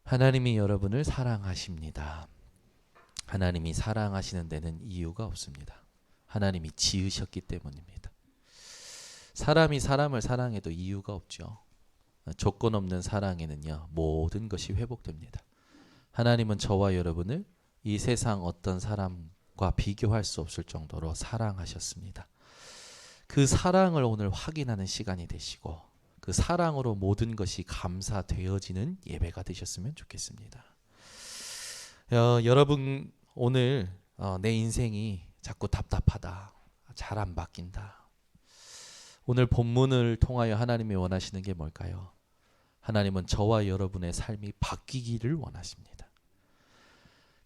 하나님이 여러분을 사랑하십니다. 하나님이 사랑하시는 데는 이유가 없습니다. 하나님이 지으셨기 때문입니다. 사람이 사람을 사랑해도 이유가 없죠. 조건 없는 사랑에는요, 모든 것이 회복됩니다. 하나님은 저와 여러분을 이 세상 어떤 사람과 비교할 수 없을 정도로 사랑하셨습니다. 그 사랑을 오늘 확인하는 시간이 되시고 그 사랑으로 모든 것이 감사되어지는 예배가 되셨으면 좋겠습니다. 여러분 오늘 내 인생이 자꾸 답답하다, 잘 안 바뀐다. 오늘 본문을 통하여 하나님이 원하시는 게 뭘까요? 하나님은 저와 여러분의 삶이 바뀌기를 원하십니다.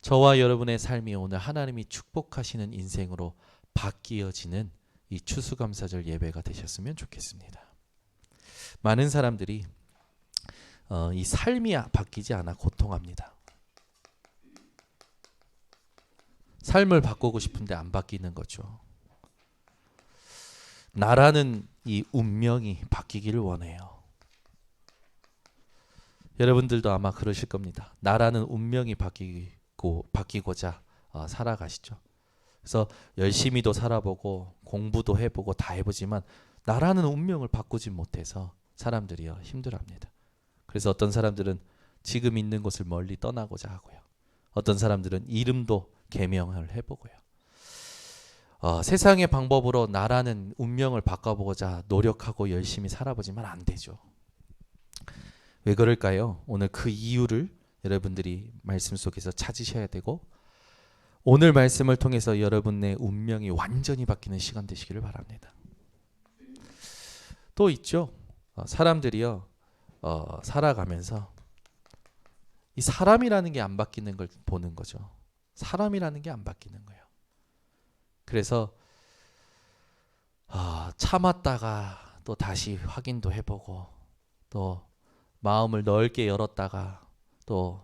저와 여러분의 삶이 오늘 하나님이 축복하시는 인생으로 바뀌어지는 이 추수감사절 예배가 되셨으면 좋겠습니다. 많은 사람들이 이 삶이 바뀌지 않아 고통합니다. 삶을 바꾸고 싶은데 안 바뀌는 거죠. 나라는 이 운명이 바뀌기를 원해요. 여러분들도 아마 그러실 겁니다. 나라는 운명이 바뀌고자 살아가시죠. 그래서 열심히도 살아보고 공부도 해보고 다 해보지만 나라는 운명을 바꾸지 못해서 사람들이요 힘들어합니다. 그래서 어떤 사람들은 지금 있는 곳을 멀리 떠나고자 하고요. 어떤 사람들은 이름도 개명을 해보고요. 세상의 방법으로 나라는 운명을 바꿔보고자 노력하고 열심히 살아보지만 안 되죠. 왜 그럴까요? 오늘 그 이유를 여러분들이 말씀 속에서 찾으셔야 되고 오늘 말씀을 통해서 여러분의 운명이 완전히 바뀌는 시간 되시기를 바랍니다. 또 있죠. 사람들이요 살아가면서 이 사람이라는 게 안 바뀌는 걸 보는 거죠. 사람이라는 게 안 바뀌는 거예요. 그래서 참았다가 또 다시 확인도 해보고 또 마음을 넓게 열었다가 또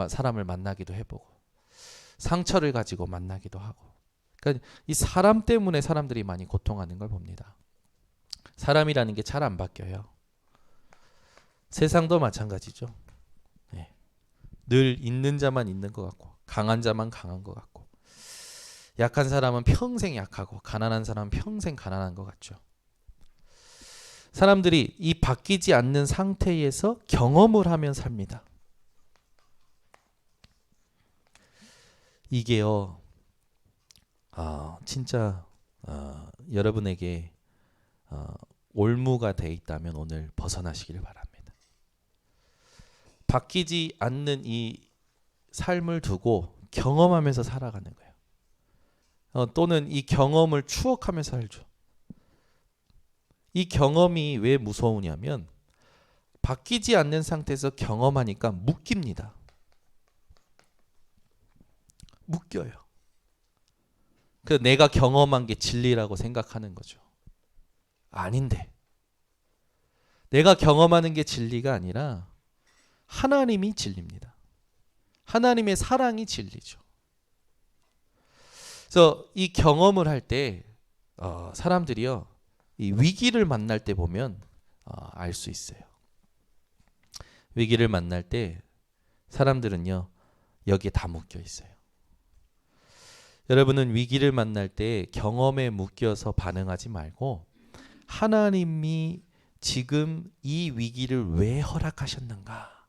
사람을 만나기도 해보고 상처를 가지고 만나기도 하고 그러니까 이 사람 때문에 사람들이 많이 고통하는 걸 봅니다. 사람이라는 게 잘 안 바뀌어요. 세상도 마찬가지죠. 네. 늘 있는 자만 있는 것 같고 강한 자만 강한 것 같고 약한 사람은 평생 약하고 가난한 사람은 평생 가난한 것 같죠. 사람들이 이 바뀌지 않는 상태에서 경험을 하면 삽니다. 이게요, 진짜 여러분에게 올무가 돼 있다면 오늘 벗어나시기를 바랍니다. 바뀌지 않는 이 삶을 두고 경험하면서 살아가는 거예요. 또는 이 경험을 추억하면서 살죠. 이 경험이 왜 무서우냐면 바뀌지 않는 상태에서 경험하니까 묶입니다. 묶여요. 그 내가 경험한 게 진리라고 생각하는 거죠. 아닌데. 내가 경험하는 게 진리가 아니라 하나님이 진리입니다. 하나님의 사랑이 진리죠. 그래서 이 경험을 할 때 사람들이요 이 위기를 만날 때 보면 알 수 있어요. 위기를 만날 때 사람들은요 여기에 다 묶여 있어요. 여러분은 위기를 만날 때 경험에 묶여서 반응하지 말고 하나님이 지금 이 위기를 왜 허락하셨는가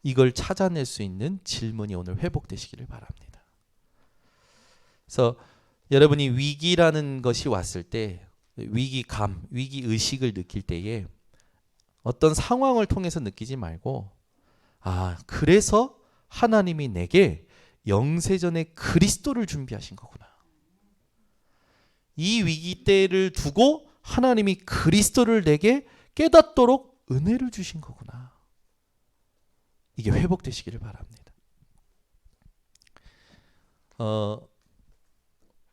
이걸 찾아낼 수 있는 질문이 오늘 회복되시기를 바랍니다. 그래서 여러분이 위기라는 것이 왔을 때 위기감, 위기의식을 느낄 때에 어떤 상황을 통해서 느끼지 말고 그래서 하나님이 내게 영세전에 그리스도를 준비하신 거구나. 이 위기 때를 두고 하나님이 그리스도를 내게 깨닫도록 은혜를 주신 거구나. 이게 회복되시기를 바랍니다.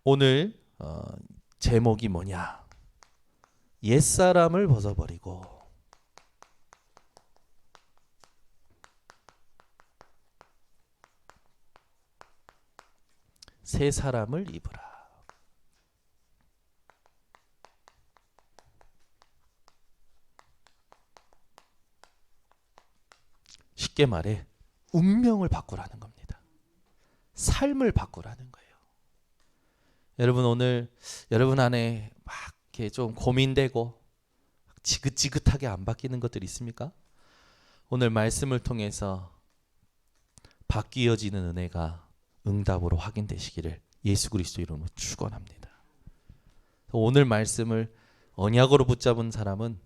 오늘 제목이 뭐냐? 옛사람을 벗어버리고 새 사람을 입으라. 쉽게 말해 운명을 바꾸라는 겁니다. 삶을 바꾸라는 거예요. 여러분 오늘 여러분 안에 막 이렇게 좀 고민되고 지긋지긋하게 안 바뀌는 것들 있습니까? 오늘 말씀을 통해서 바뀌어지는 은혜가 응답으로 확인되시기를 예수 그리스도 이름으로 축원합니다. 오늘 말씀을 언약으로 붙잡은 사람은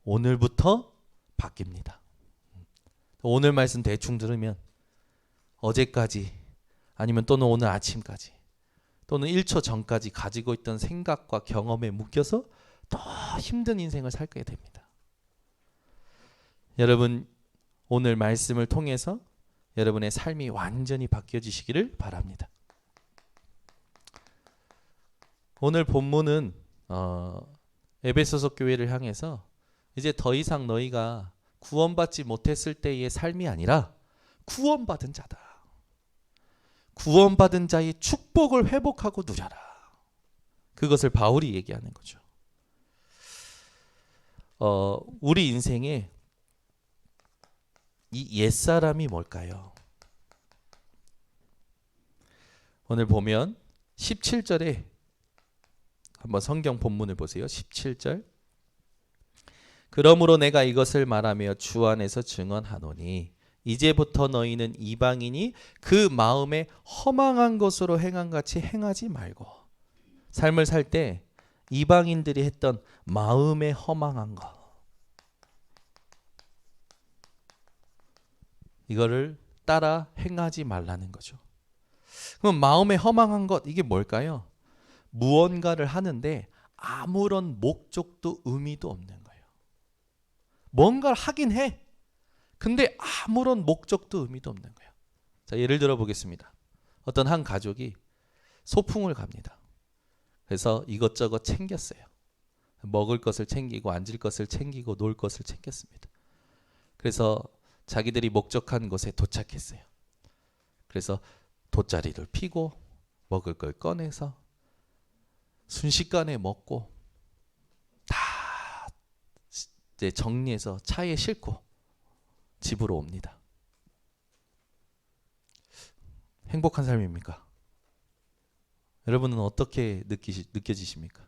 오늘부터 바뀝니다. 오늘 말씀 대충 들으면 어제까지 아니면 또는 오늘 아침까지 또는 1초 전까지 가지고 있던 생각과 경험에 묶여서 더 힘든 인생을 살게 됩니다. 여러분 오늘 말씀을 통해서 여러분의 삶이 완전히 바뀌어지시기를 바랍니다. 오늘 본문은 에베소서 교회를 향해서 이제 더 이상 너희가 구원받지 못했을 때의 삶이 아니라 구원받은 자다. 구원받은 자의 축복을 회복하고 누려라. 그것을 바울이 얘기하는 거죠. 우리 인생에 이 옛사람이 뭘까요? 오늘 보면 17절에 한번 성경 본문을 보세요. 17절. 그러므로 내가 이것을 말하며 주 안에서 증언하노니 이제부터 너희는 이방인이 그 마음에 허망한 것으로 행한 같이 행하지 말고 삶을 살 때 이방인들이 했던 마음에 허망한 것 이거를 따라 행하지 말라는 거죠. 그럼 마음에 허망한 것 이게 뭘까요? 무언가를 하는데 아무런 목적도 의미도 없는 거예요. 뭔가를 하긴 해. 근데 아무런 목적도 의미도 없는 거예요. 자, 예를 들어 보겠습니다. 어떤 한 가족이 소풍을 갑니다. 그래서 이것저것 챙겼어요. 먹을 것을 챙기고 앉을 것을 챙기고 놀 것을 챙겼습니다. 그래서 자기들이 목적한 곳에 도착했어요. 그래서 돗자리를 피고 먹을 걸 꺼내서 순식간에 먹고 다 이제 정리해서 차에 싣고 집으로 옵니다. 행복한 삶입니까? 여러분은 어떻게 느껴지십니까?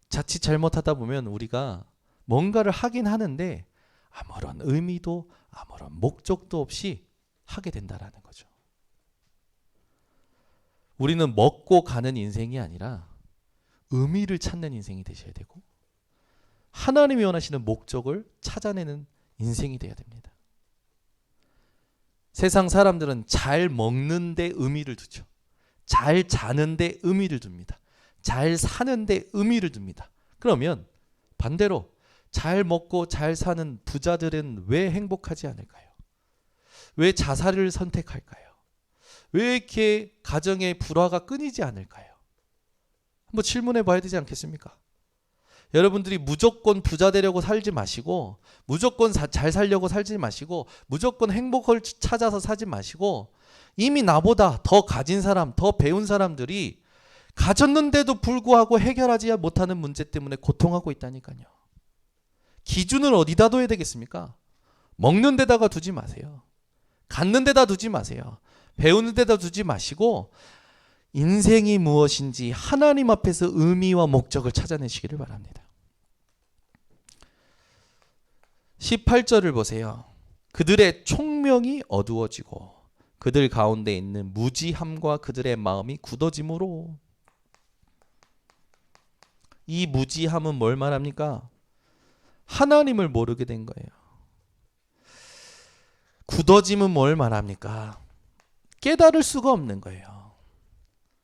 자칫 잘못하다 보면 우리가 뭔가를 하긴 하는데 아무런 의미도 아무런 목적도 없이 하게 된다라는 거죠. 우리는 먹고 가는 인생이 아니라 의미를 찾는 인생이 되셔야 되고 하나님이 원하시는 목적을 찾아내는 인생이 돼야 됩니다. 세상 사람들은 잘 먹는데 의미를 두죠. 잘 자는데 의미를 둡니다. 잘 사는데 의미를 둡니다. 그러면 반대로 잘 먹고 잘 사는 부자들은 왜 행복하지 않을까요? 왜 자살을 선택할까요? 왜 이렇게 가정의 불화가 끊이지 않을까요? 한번 질문해 봐야 되지 않겠습니까? 여러분들이 무조건 부자 되려고 살지 마시고 무조건 잘 살려고 살지 마시고 무조건 행복을 찾아서 사지 마시고 이미 나보다 더 가진 사람, 더 배운 사람들이 가졌는데도 불구하고 해결하지 못하는 문제 때문에 고통하고 있다니까요. 기준을 어디다 둬야 되겠습니까? 먹는 데다가 두지 마세요. 갖는 데다 두지 마세요. 배우는 데다 두지 마시고 인생이 무엇인지 하나님 앞에서 의미와 목적을 찾아내시기를 바랍니다. 18절을 보세요. 그들의 총명이 어두워지고 그들 가운데 있는 무지함과 그들의 마음이 굳어짐으로. 이 무지함은 뭘 말합니까? 하나님을 모르게 된 거예요. 굳어짐은 뭘 말합니까? 깨달을 수가 없는 거예요.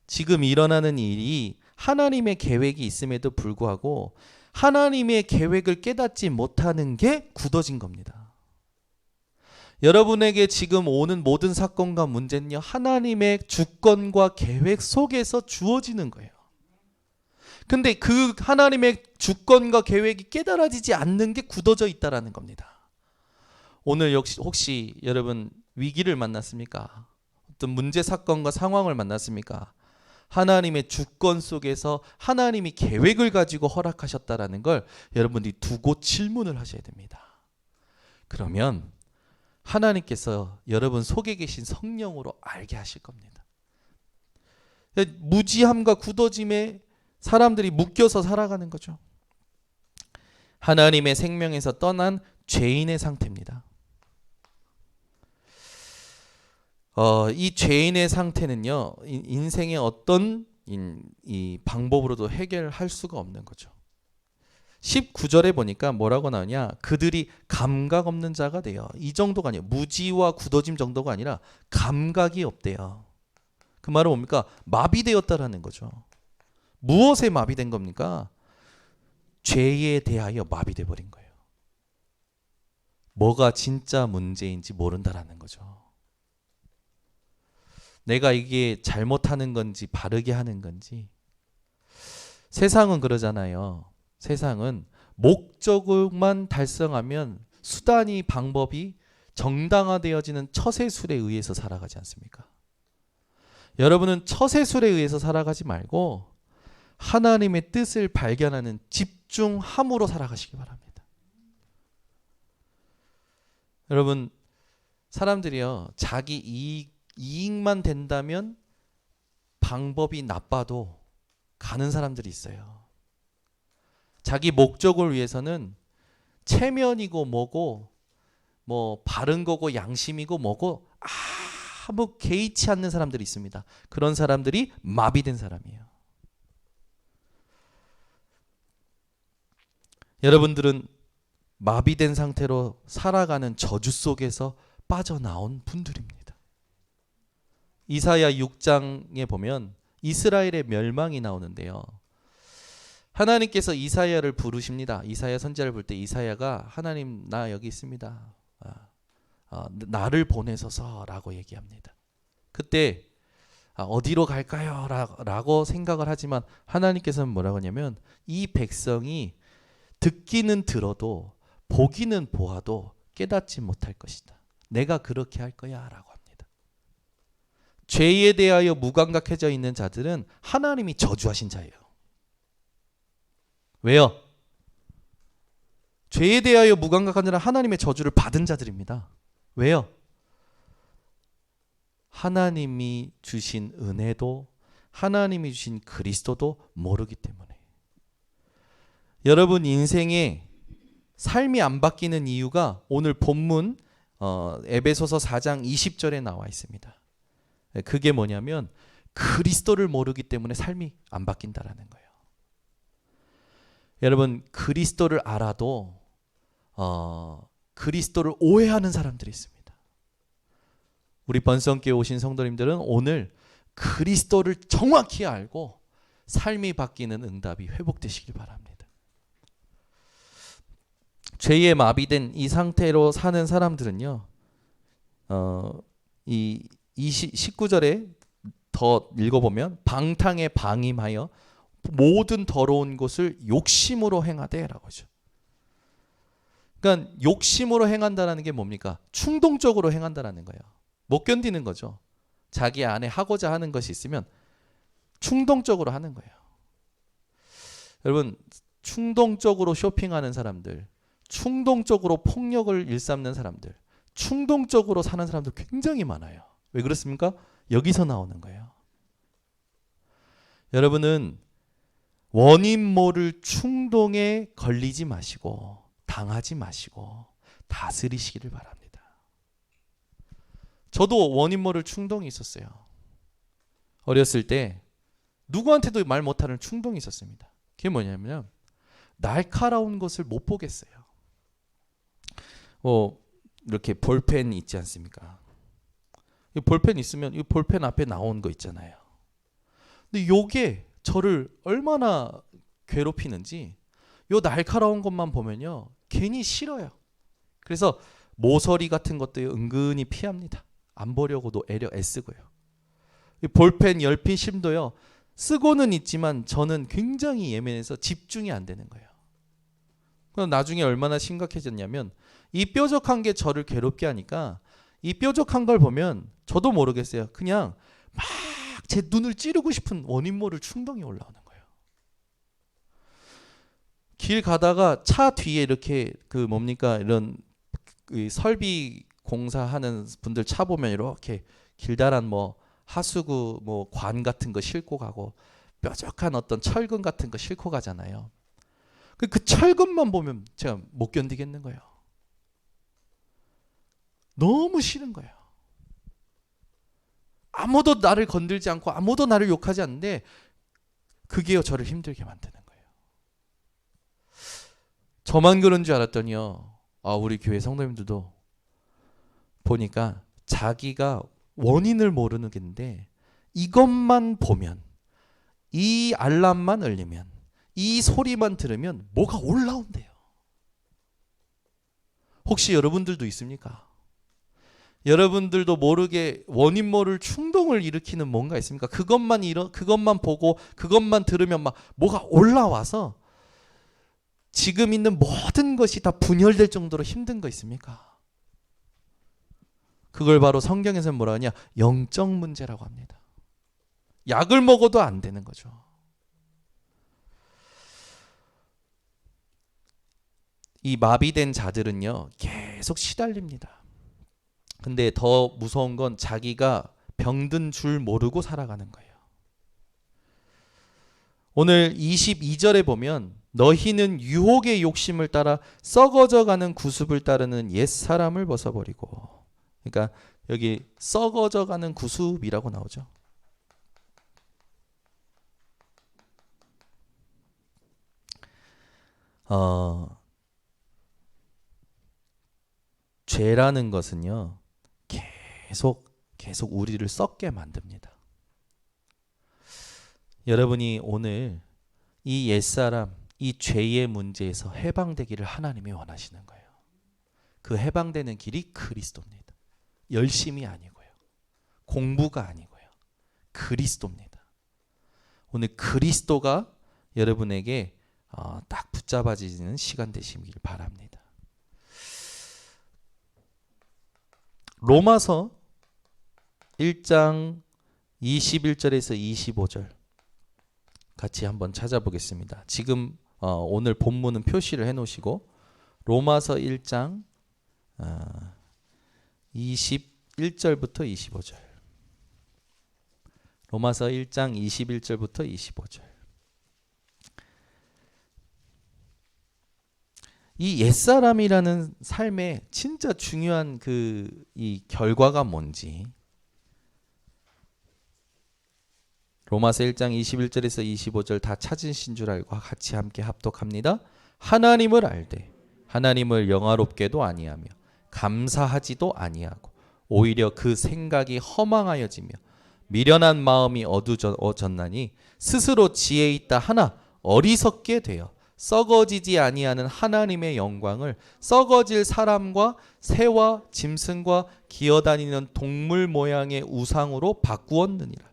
지금 일어나는 일이 하나님의 계획이 있음에도 불구하고 하나님의 계획을 깨닫지 못하는 게 굳어진 겁니다. 여러분에게 지금 오는 모든 사건과 문제는요, 하나님의 주권과 계획 속에서 주어지는 거예요. 근데 그 하나님의 주권과 계획이 깨달아지지 않는 게 굳어져 있다라는 겁니다. 오늘 혹시 여러분 위기를 만났습니까? 어떤 문제 사건과 상황을 만났습니까? 하나님의 주권 속에서 하나님이 계획을 가지고 허락하셨다라는 걸 여러분들이 두고 질문을 하셔야 됩니다. 그러면 하나님께서 여러분 속에 계신 성령으로 알게 하실 겁니다. 무지함과 굳어짐에 사람들이 묶여서 살아가는 거죠. 하나님의 생명에서 떠난 죄인의 상태입니다. 이 죄인의 상태는요, 인생의 어떤 이 방법으로도 해결할 수가 없는 거죠. 19절에 보니까 뭐라고 나오냐, 그들이 감각 없는 자가 돼요. 이 정도가 아니에요. 무지와 굳어짐 정도가 아니라 감각이 없대요. 그 말은 뭡니까? 마비되었다라는 거죠. 무엇에 마비된 겁니까? 죄에 대하여 마비돼 버린 거예요. 뭐가 진짜 문제인지 모른다라는 거죠. 내가 이게 잘못하는 건지 바르게 하는 건지. 세상은 그러잖아요. 세상은 목적만 달성하면 수단이 방법이 정당화되어지는 처세술에 의해서 살아가지 않습니까? 여러분은 처세술에 의해서 살아가지 말고 하나님의 뜻을 발견하는 집중함으로 살아가시기 바랍니다. 여러분, 사람들이요, 자기 이익만 된다면 방법이 나빠도 가는 사람들이 있어요. 자기 목적을 위해서는 체면이고 뭐고 뭐 바른 거고 양심이고 뭐고 아무 개의치 않는 사람들이 있습니다. 그런 사람들이 마비된 사람이에요. 여러분들은 마비된 상태로 살아가는 저주 속에서 빠져나온 분들입니다. 이사야 6장에 보면 이스라엘의 멸망이 나오는데요. 하나님께서 이사야를 부르십니다. 이사야 선지자를 부를 때 이사야가 하나님 나 여기 있습니다. 나를 보내소서라고 얘기합니다. 그때 어디로 갈까요? 라고 생각을 하지만 하나님께서는 뭐라고 하냐면 이 백성이 듣기는 들어도 보기는 보아도 깨닫지 못할 것이다. 내가 그렇게 할 거야 라고 합니다. 죄에 대하여 무감각해져 있는 자들은 하나님이 저주하신 자예요. 왜요? 죄에 대하여 무감각한 자는 하나님의 저주를 받은 자들입니다. 왜요? 하나님이 주신 은혜도 하나님이 주신 그리스도도 모르기 때문에. 여러분 인생에 삶이 안 바뀌는 이유가 오늘 본문 에베소서 4장 20절에 나와 있습니다. 그게 뭐냐면 그리스도를 모르기 때문에 삶이 안 바뀐다라는 거예요. 여러분 그리스도를 알아도 그리스도를 오해하는 사람들이 있습니다. 우리 번성교회 오신 성도님들은 오늘 그리스도를 정확히 알고 삶이 바뀌는 응답이 회복되시길 바랍니다. 죄에 마비된 이 상태로 사는 사람들은요, 이 19절에 더 읽어보면 방탕에 방임하여 모든 더러운 것을 욕심으로 행하되라고 하죠. 그러니까 욕심으로 행한다는 게 뭡니까? 충동적으로 행한다는 거예요. 못 견디는 거죠. 자기 안에 하고자 하는 것이 있으면 충동적으로 하는 거예요. 여러분 충동적으로 쇼핑하는 사람들, 충동적으로 폭력을 일삼는 사람들, 충동적으로 사는 사람들 굉장히 많아요. 왜 그렇습니까? 여기서 나오는 거예요. 여러분은 원인 모를 충동에 걸리지 마시고 당하지 마시고 다스리시기를 바랍니다. 저도 원인 모를 충동이 있었어요. 어렸을 때 누구한테도 말 못하는 충동이 있었습니다. 그게 뭐냐면 날카로운 것을 못 보겠어요. 이렇게 볼펜 있지 않습니까? 이 볼펜 있으면 이 볼펜 앞에 나온 거 있잖아요. 근데 요게 저를 얼마나 괴롭히는지 요 날카로운 것만 보면요 괜히 싫어요. 그래서 모서리 같은 것도 은근히 피합니다. 안 보려고도 애쓰고요. 이 볼펜 열피심도요 쓰고는 있지만 저는 굉장히 예민해서 집중이 안 되는 거예요. 그럼 나중에 얼마나 심각해졌냐면 이 뾰족한 게 저를 괴롭게 하니까 이 뾰족한 걸 보면 저도 모르겠어요. 그냥 막 제 눈을 찌르고 싶은 원인 모를 충동이 올라오는 거예요. 길 가다가 차 뒤에 이렇게 이런 설비 공사하는 분들 차 보면 이렇게 길다란 뭐 하수구 뭐 관 같은 거 싣고 가고 뾰족한 어떤 철근 같은 거 싣고 가잖아요. 그 철근만 보면 제가 못 견디겠는 거예요. 너무 싫은 거예요. 아무도 나를 건들지 않고 아무도 나를 욕하지 않는데 그게요 저를 힘들게 만드는 거예요. 저만 그런 줄 알았더니요. 우리 교회 성도님들도 보니까 자기가 원인을 모르는데 이것만 보면, 이 알람만 울리면, 이 소리만 들으면 뭐가 올라온대요. 혹시 여러분들도 있습니까? 여러분들도 모르게 원인 모를 충동을 일으키는 뭔가 있습니까? 그것만 보고 그것만 들으면 막 뭐가 올라와서 지금 있는 모든 것이 다 분열될 정도로 힘든 거 있습니까? 그걸 바로 성경에서는 뭐라 하냐? 영적 문제라고 합니다. 약을 먹어도 안 되는 거죠. 이 마비된 자들은요 계속 시달립니다. 근데 더 무서운 건 자기가 병든 줄 모르고 살아가는 거예요. 오늘 22절에 보면 너희는 유혹의 욕심을 따라 썩어져가는 구습을 따르는 옛사람을 벗어버리고, 그러니까 여기 썩어져가는 구습이라고 나오죠. 죄라는 것은요 계속 우리를 썩게 만듭니다. 여러분이 오늘 이 옛사람, 이 죄의 문제에서 해방되기를 하나님이 원하시는 거예요. 그 해방되는 길이 그리스도입니다. 열심이 아니고요, 공부가 아니고요, 그리스도입니다. 오늘 그리스도가 여러분에게 딱 붙잡아지는 시간 되시길 바랍니다. 로마서 1장 21절에서 25절 같이 한번 찾아보겠습니다. 지금 오늘 본문은 표시를 해놓으시고 로마서 1장 21절부터 25절, 로마서 1장 21절부터 25절. 이 옛사람이라는 삶의 진짜 중요한 이 결과가 뭔지 로마서 1장 21절에서 25절 다 찾으신 줄 알고 같이 함께 합독합니다. 하나님을 알되 하나님을 영화롭게도 아니하며 감사하지도 아니하고 오히려 그 생각이 허망하여지며 미련한 마음이 어두워졌나니 스스로 지혜 있다 하나 어리석게 되어 썩어지지 아니하는 하나님의 영광을 썩어질 사람과 새와 짐승과 기어다니는 동물 모양의 우상으로 바꾸었느니라.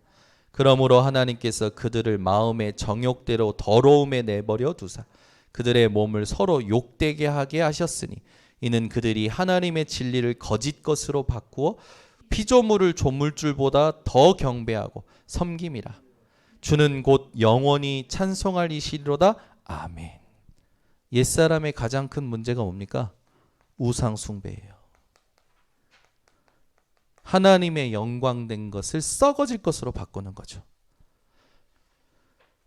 그러므로 하나님께서 그들을 마음의 정욕대로 더러움에 내버려 두사 그들의 몸을 서로 욕되게 하게 하셨으니 이는 그들이 하나님의 진리를 거짓 것으로 바꾸어 피조물을 조물줄보다 더 경배하고 섬김이라. 주는 곧 영원히 찬송할 이시리로다. 아멘. 옛사람의 가장 큰 문제가 뭡니까? 우상 숭배예요. 하나님의 영광된 것을 썩어질 것으로 바꾸는 거죠.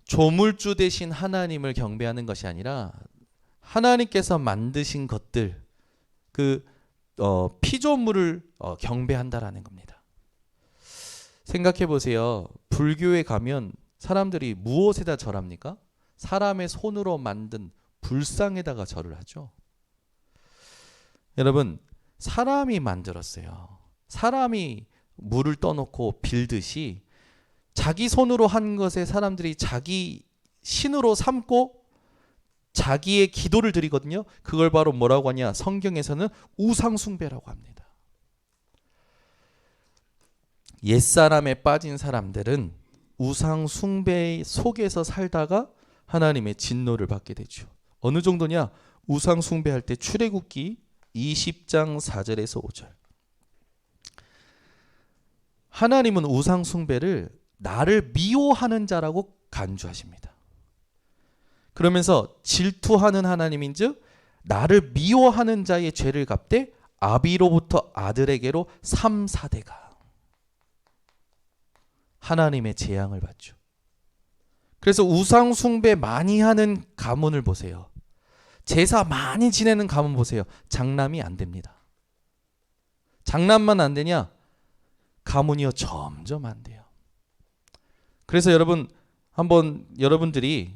조물주 대신 하나님을 경배하는 것이 아니라 하나님께서 만드신 것들, 피조물을 경배한다라는 겁니다. 생각해 보세요. 불교에 가면 사람들이 무엇에다 절합니까? 사람의 손으로 만든 불상에다가 절을 하죠. 여러분, 사람이 만들었어요. 사람이 물을 떠놓고 빌듯이 자기 손으로 한 것에 사람들이 자기 신으로 삼고 자기의 기도를 드리거든요. 그걸 바로 뭐라고 하냐? 성경에서는 우상숭배라고 합니다. 옛사람에 빠진 사람들은 우상숭배 속에서 살다가 하나님의 진노를 받게 되죠. 어느 정도냐? 우상숭배할 때 출애굽기 20장 4절에서 5절. 하나님은 우상숭배를 나를 미워하는 자라고 간주하십니다. 그러면서 질투하는 하나님인즉 나를 미워하는 자의 죄를 갚되 아비로부터 아들에게로 3, 4대가 하나님의 재앙을 받죠. 그래서 우상 숭배 많이 하는 가문을 보세요. 제사 많이 지내는 가문 보세요. 장남이 안 됩니다. 장남만 안 되냐? 가문이요 점점 안 돼요. 그래서 여러분들이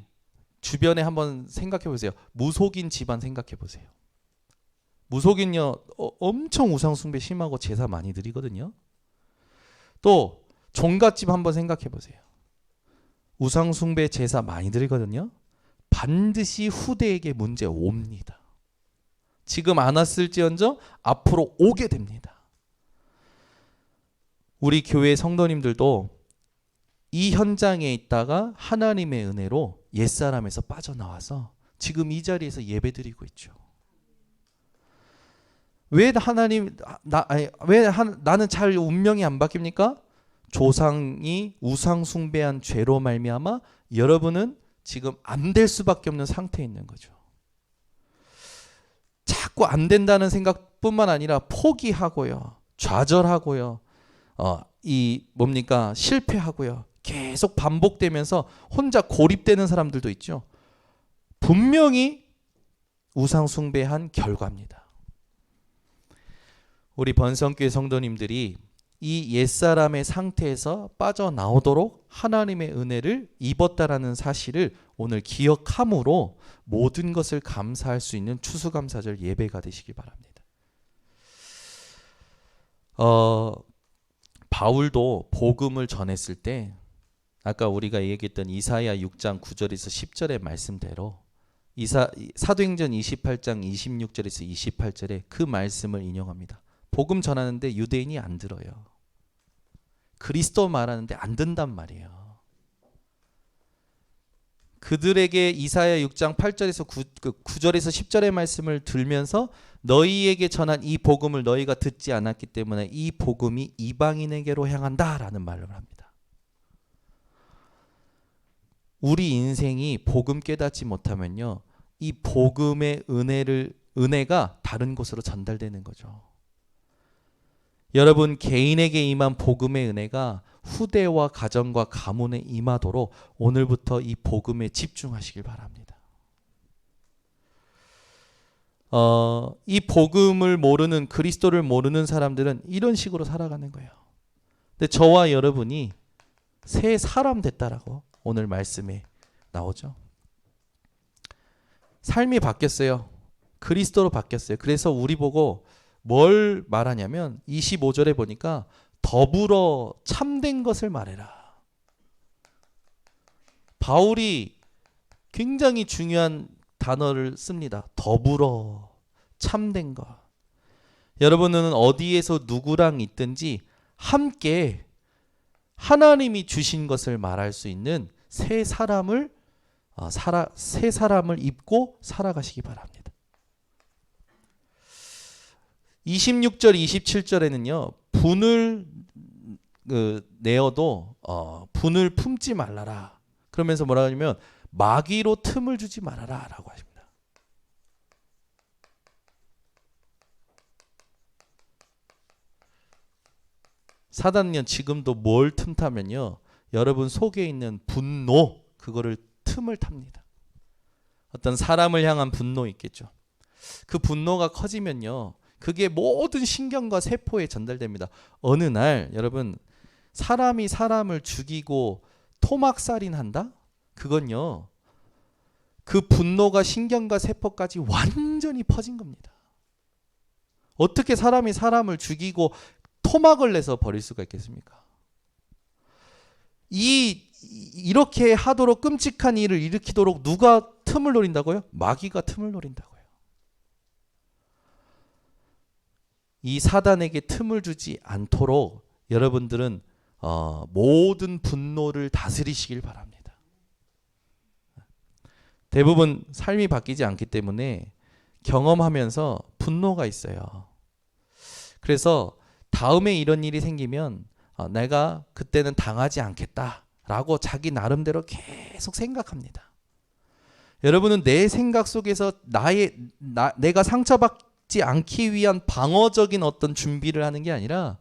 주변에 한번 생각해 보세요. 무속인 집안 생각해 보세요. 무속인요 엄청 우상 숭배 심하고 제사 많이 드리거든요. 또 종갓집 한번 생각해 보세요. 우상 숭배 제사 많이 드리거든요. 반드시 후대에게 문제 옵니다. 지금 안 왔을지언정 앞으로 오게 됩니다. 우리 교회 성도님들도 이 현장에 있다가 하나님의 은혜로 옛사람에서 빠져나와서 지금 이 자리에서 예배드리고 있죠. 왜 나는 잘 운명이 안 바뀝니까? 조상이 우상 숭배한 죄로 말미암아 여러분은 지금 안 될 수밖에 없는 상태에 있는 거죠. 자꾸 안 된다는 생각뿐만 아니라 포기하고요, 좌절하고요, 실패하고요, 계속 반복되면서 혼자 고립되는 사람들도 있죠. 분명히 우상 숭배한 결과입니다. 우리 번성교회 성도님들이 이 옛사람의 상태에서 빠져나오도록 하나님의 은혜를 입었다라는 사실을 오늘 기억함으로 모든 것을 감사할 수 있는 추수감사절 예배가 되시기 바랍니다. 바울도 복음을 전했을 때 아까 우리가 얘기했던 이사야 6장 9절에서 10절의 말씀대로 사도행전 28장 26절에서 28절에 그 말씀을 인용합니다. 복음 전하는데 유대인이 안 들어요. 그리스도 말하는데 안 듣단 말이에요. 그들에게 이사야 6장 8절에서 9절에서 10절의 말씀을 들면서 너희에게 전한 이 복음을 너희가 듣지 않았기 때문에 이 복음이 이방인에게로 향한다라는 말을 합니다. 우리 인생이 복음 깨닫지 못하면요, 이 복음의 은혜가 다른 곳으로 전달되는 거죠. 여러분 개인에게 임한 복음의 은혜가 후대와 가정과 가문에 임하도록 오늘부터 이 복음에 집중하시길 바랍니다. 이 복음을 모르는, 그리스도를 모르는 사람들은 이런 식으로 살아가는 거예요. 근데 저와 여러분이 새 사람 됐다라고 오늘 말씀에 나오죠. 삶이 바뀌었어요. 그리스도로 바뀌었어요. 그래서 우리 보고 뭘 말하냐면 25절에 보니까 더불어 참된 것을 말해라. 바울이 굉장히 중요한 단어를 씁니다. 더불어 참된 것. 여러분은 어디에서 누구랑 있든지 함께 하나님이 주신 것을 말할 수 있는 새 사람을 입고 살아가시기 바랍니다. 26절 27절에는요. 분을 내어도 분을 품지 말라라. 그러면서 뭐라 하냐면 마귀로 틈을 주지 말아라 라고 하십니다. 사단은요 지금도 뭘 틈타면요, 여러분 속에 있는 분노, 그거를 틈을 탑니다. 어떤 사람을 향한 분노 있겠죠. 그 분노가 커지면요, 그게 모든 신경과 세포에 전달됩니다. 어느 날 여러분 사람이 사람을 죽이고 토막살인한다? 그건요, 그 분노가 신경과 세포까지 완전히 퍼진 겁니다. 어떻게 사람이 사람을 죽이고 토막을 내서 버릴 수가 있겠습니까? 이렇게 하도록 끔찍한 일을 일으키도록 누가 틈을 노린다고요? 마귀가 틈을 노린다고요. 이 사단에게 틈을 주지 않도록 여러분들은 모든 분노를 다스리시길 바랍니다. 대부분 삶이 바뀌지 않기 때문에 경험하면서 분노가 있어요. 그래서 다음에 이런 일이 생기면 내가 그때는 당하지 않겠다라고 자기 나름대로 계속 생각합니다. 여러분은 내 생각 속에서 내가 상처받지 받지 않기 위한 방어적인 어떤 준비를 하는 게 아니라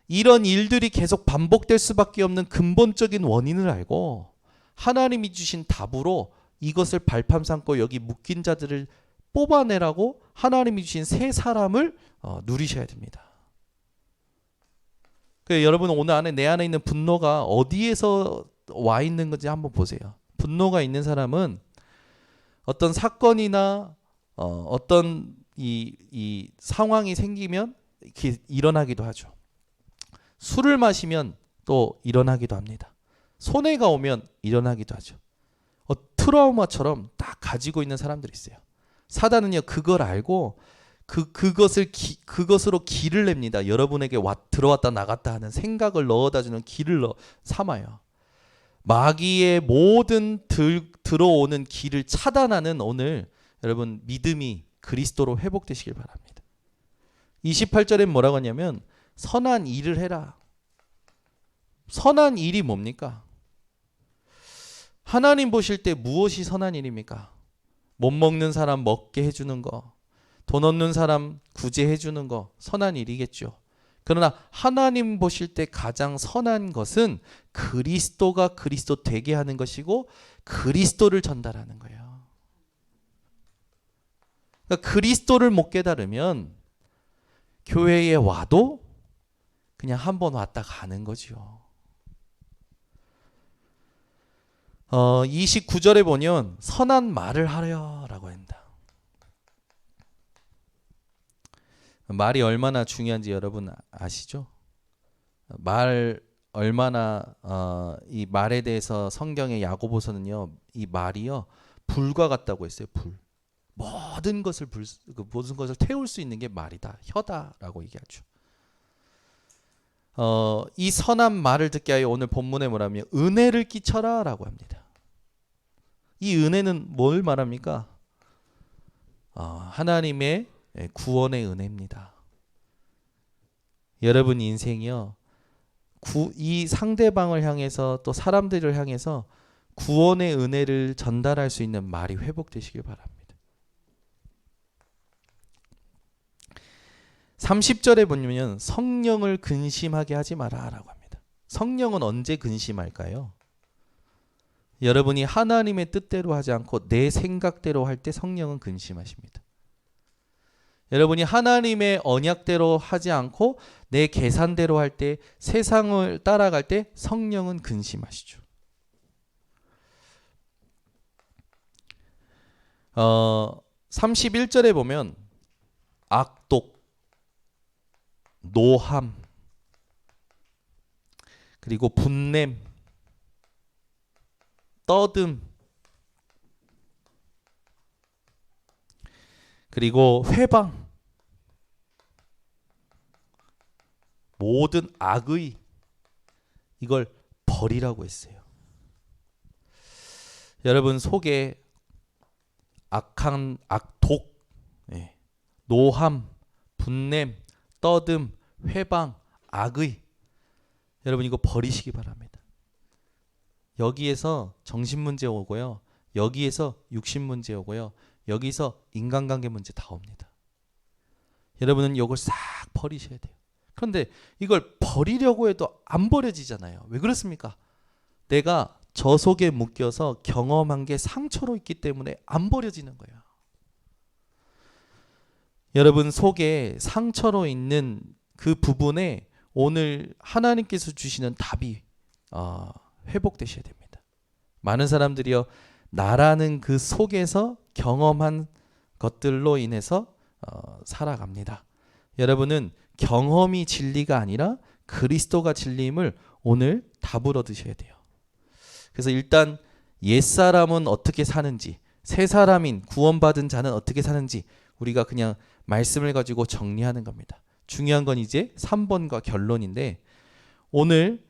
이런 일들이 계속 반복될 수밖에 없는 근본적인 원인을 알고 하나님이 주신 답으로 이것을 발판 삼고 여기 묶인 자들을 뽑아내라고 하나님이 주신 새 사람을 누리셔야 됩니다. 여러분 오늘 안에 내 안에 있는 분노가 어디에서 와 있는 건지 한번 보세요. 분노가 있는 사람은 어떤 사건이나 어떤 이 상황이 생기면 일어나기도 하죠. 술을 마시면 또 일어나기도 합니다. 손해가 오면 일어나기도 하죠. 트라우마처럼 딱 가지고 있는 사람들이 있어요. 사단은요 그걸 알고 그것으로 길을 냅니다. 여러분에게 들어왔다 나갔다 하는 생각을 넣어다주는 길을 삼아요. 마귀의 모든 들어오는 길을 차단하는 오늘 여러분 믿음이 그리스도로 회복되시길 바랍니다. 28절엔 뭐라고 하냐면 선한 일을 해라. 선한 일이 뭡니까? 하나님 보실 때 무엇이 선한 일입니까? 못 먹는 사람 먹게 해주는 거, 돈 없는 사람 구제해 주는 거 선한 일이겠죠. 그러나 하나님 보실 때 가장 선한 것은 그리스도가 그리스도 되게 하는 것이고 그리스도를 전달하는 거예요. 그러니까 그리스도를 못 깨달으면 교회에 와도 그냥 한 번 왔다 가는 거죠. 29절에 보면 선한 말을 하려라고 합니다. 말이 얼마나 중요한지 여러분 아시죠? 말 얼마나 이 말에 대해서 성경의 야고보서는요 이 말이요 불과 같다고 했어요. 불. 모든 것을 태울 수 있는 게 말이다. 혀다라고 얘기하죠. 이 선한 말을 듣게 하여 오늘 본문에 뭐라며 은혜를 끼쳐라라고 합니다. 이 은혜는 뭘 말합니까? 하나님의 구원의 은혜입니다. 여러분 인생이요 이 상대방을 향해서 또 사람들을 향해서 구원의 은혜를 전달할 수 있는 말이 회복되시길 바랍니다. 30절에 보면 성령을 근심하게 하지 마라 라고 합니다. 성령은 언제 근심할까요? 여러분이 하나님의 뜻대로 하지 않고 내 생각대로 할 때 성령은 근심하십니다. 여러분이 하나님의 언약대로 하지 않고 내 계산대로 할 때 세상을 따라갈 때 성령은 근심하시죠. 31절에 보면 악독, 노함, 그리고 분냄, 떠듦, 그리고 회방, 모든 악의 이걸 버리라고 했어요. 여러분 속에 악한 악독, 노함, 분냄, 떠듦, 회방, 악의 여러분 이거 버리시기 바랍니다. 여기에서 정신 문제 오고요. 여기에서 육신 문제 오고요. 여기서 인간관계 문제 다 옵니다. 여러분은 이걸 싹 버리셔야 돼요. 그런데 이걸 버리려고 해도 안 버려지잖아요. 왜 그렇습니까? 내가 저 속에 묶여서 경험한 게 상처로 있기 때문에 안 버려지는 거예요. 여러분 속에 상처로 있는 그 부분에 오늘 하나님께서 주시는 답이 회복되셔야 됩니다. 많은 사람들이요 나라는 그 속에서 경험한 것들로 인해서 살아갑니다. 여러분은 경험이 진리가 아니라 그리스도가 진리임을 오늘 답으로 드셔야 돼요. 그래서 일단 옛사람은 어떻게 사는지, 새 사람인 구원받은 자는 어떻게 사는지 우리가 그냥 말씀을 가지고 정리하는 겁니다. 중요한 건 이제 3번과 결론인데 오늘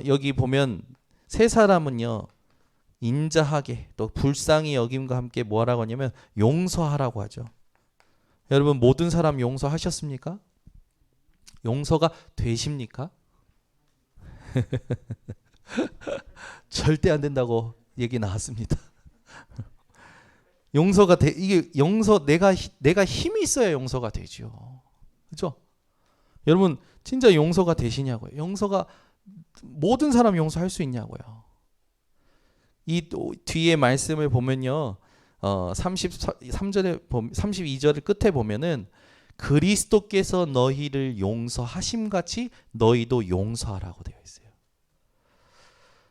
여기 보면 새 사람은요 인자하게 또 불쌍히 여김과 함께 뭐하라고 하냐면 용서하라고 하죠. 여러분 모든 사람 용서하셨습니까? 용서가 되십니까? 절대 안 된다고 얘기 나왔습니다. 이게 내가 힘이 있어야 용서가 되죠. 그죠? 여러분 진짜 용서가 되시냐고요? 용서가 모든 사람 용서할 수 있냐고요? 이 뒤에 말씀을 보면요. 32절 끝에 보면은 그리스도께서 너희를 용서하심 같이 너희도 용서하라고 되어 있어요.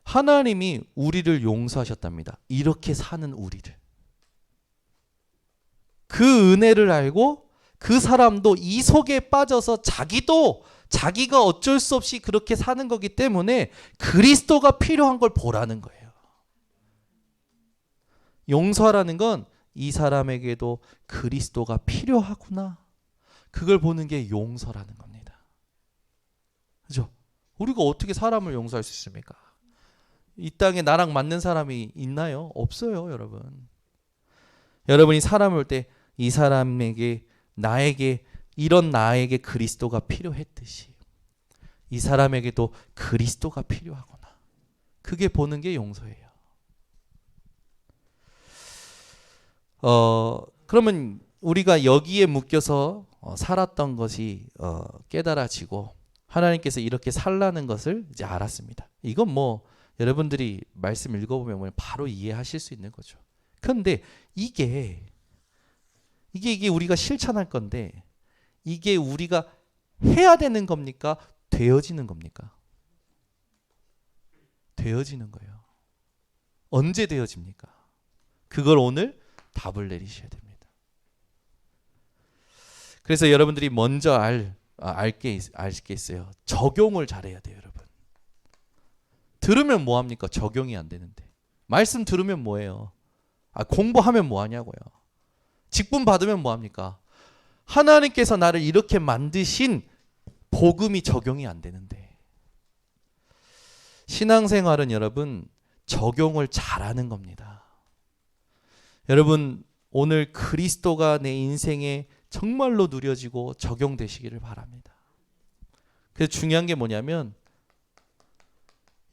하나님이 우리를 용서하셨답니다. 이렇게 사는 우리를. 그 은혜를 알고 그 사람도 이 속에 빠져서 자기가 어쩔 수 없이 그렇게 사는 거기 때문에 그리스도가 필요한 걸 보라는 거예요. 용서하라는 건 이 사람에게도 그리스도가 필요하구나. 그걸 보는 게 용서라는 겁니다. 그죠? 우리가 어떻게 사람을 용서할 수 있습니까? 이 땅에 나랑 맞는 사람이 있나요? 없어요, 여러분. 여러분이 사람을 볼 때 이 사람에게 이런 나에게 그리스도가 필요했듯이 이 사람에게도 그리스도가 필요하구나. 그게 보는 게 용서예요. 그러면 우리가 여기에 묶여서 살았던 것이 깨달아지고 하나님께서 이렇게 살라는 것을 이제 알았습니다. 이건 뭐 여러분들이 말씀 읽어보면 바로 이해하실 수 있는 거죠. 그런데 이게 우리가 실천할 건데 이게 우리가 해야 되는 겁니까? 되어지는 겁니까? 되어지는 거예요. 언제 되어집니까? 그걸 오늘 답을 내리셔야 됩니다. 그래서 여러분들이 먼저 알 게 있어요. 적용을 잘해야 돼요, 여러분. 들으면 뭐합니까? 적용이 안 되는데. 말씀 들으면 뭐예요? 공부하면 뭐하냐고요. 직분 받으면 뭐합니까? 하나님께서 나를 이렇게 만드신 복음이 적용이 안 되는데. 신앙생활은 여러분 적용을 잘하는 겁니다. 여러분 오늘 그리스도가 내 인생에 정말로 누려지고 적용되시기를 바랍니다. 그래서 중요한 게 뭐냐면